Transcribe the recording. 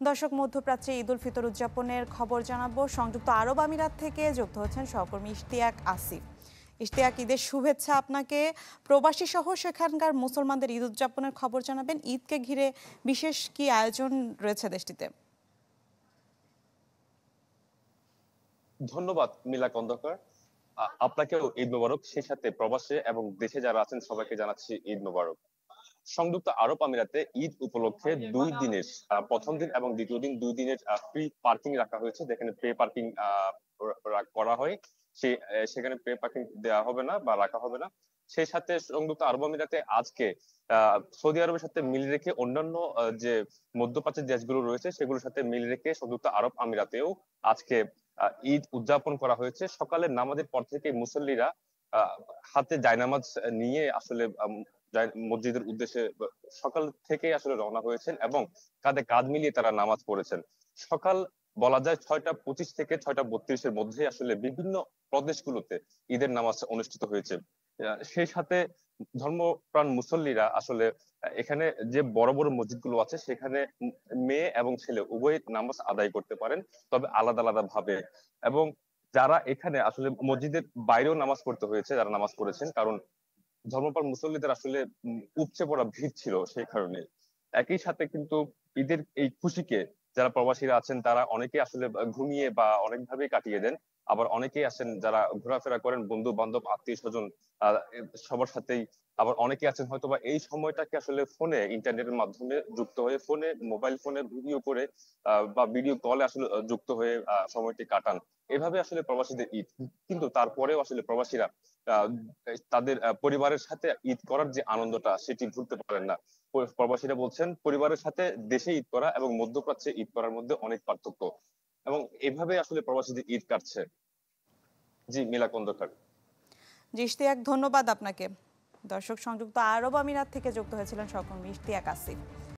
দর্শক, মধ্যপ্রাচ্যে ঈদ উল ফিতর উদযাপনের খবর জানাবো। সংযুক্ত আরব আমিরাত থেকে যুক্ত হচ্ছেন সহকর্মী ইশতিয়াক আসিফ। ইশতিয়াক, ঈদের শুভেচ্ছা আপনাকে। প্রবাসী সহ সেখানকার মুসলমানদের ঈদ উদযাপনের খবর জানাবেন। ঈদকে ঘিরে বিশেষ কি আয়োজন রয়েছে দেশটিতে? ধন্যবাদ মিলা খন্দকার। আপনাকেও ঈদ মোবারক। সেই সাথে প্রবাসে এবং দেশে যারা আছেন সবাইকে জানাচ্ছি ঈদ মোবারক। সংযুক্ত আরব আমিরাতে ঈদ উপলক্ষে 2 দিনের প্রথম দিন এবং দ্বিতীয় দিন 2 দিনের ফ্রি পার্কিং রাখা হয়েছে, যেখানে পে পার্কিং করা হয়। সেখানে পে পার্কিং দেওয়া হবে না বা রাখা হবে না। সেই সাথে সংযুক্ত আরব আমিরাতে আজকে সৌদি আরবের সাথে মিল রেখে অন্যান্য যে মধ্যপ্রাচ্যের দেশগুলো রয়েছে সেগুলোর সাথে মিল রেখে সংযুক্ত আরব আমিরাতেও আজকে ঈদ উদযাপন করা হয়েছে। সকালে নামাজের পর থেকে মুসল্লিরা হাতে জায়নামাজ নিয়ে আসলে মসজিদের উদ্দেশ্যে সকাল থেকে আসলে রওনা হয়েছেন এবং কাঁধে কাঁধ মিলিয়ে তারা নামাজ পড়েছেন। সকাল বলা যায় 6টা 25 থেকে 6টা 32-এর মধ্যে আসলে বিভিন্ন প্রদেশগুলোতে ঈদের নামাজ অনুষ্ঠিত হয়েছে। সেই সাথে ধর্মপ্রাণ মুসল্লিরা আসলে এখানে যে বড় বড় মসজিদগুলো আছে সেখানে মেয়ে এবং ছেলে উভয় নামাজ আদায় করতে পারেন, তবে আলাদা আলাদা ভাবে। এবং যারা এখানে আসলে মসজিদের বাইরেও নামাজ পড়তে হয়েছে, যারা নামাজ পড়েছেন, কারণ ধর্মপ্রাণ মুসল্লিদের আসলে উপচে পড়া ভিড় ছিল সেই কারণে। একই সাথে কিন্তু ঈদের এই খুশিকে যারা প্রবাসীরা আছেন তারা অনেকে আসলে ঘুমিয়ে বা অনেকভাবেই কাটিয়ে দেন। আবার অনেকেই আছেন যারা ঘোরাফেরা করেন, বন্ধু বান্ধব আত্মীয় স্বজন সবার সাথেই। আবার অনেকে আছেন হয়তোবা এই সময়টাকে আসলে ফোনে ইন্টারনেটের মাধ্যমে যুক্ত হয়ে ফোনে মোবাইল ফোনে ভিডিও করে বা ভিডিও কলে আসলে যুক্ত হয়ে সময়টি কাটান। এভাবে আসলে প্রবাসীদের ঈদ। কিন্তু তারপরেও আসলে প্রবাসীরা আহ, তাদের পরিবারের সাথে ঈদ করার যে আনন্দটা সেটি ভুলতে পারেন না। প্রবাসীরা বলছেন পরিবারের সাথে দেশে ঈদ করা এবং মধ্যপ্রাচ্যে ঈদ করার মধ্যে অনেক পার্থক্য, এবং এভাবে আসলে প্রবাসীদের ঈদ কাটছে। জি মিলা খন্দকার। জি ইশতিয়াক, ধন্যবাদ আপনাকে। দর্শক, সংযুক্ত আরব আমিরাত থেকে যুক্ত হয়েছিলেন সহকর্মী ইশতিয়াক আসিফ।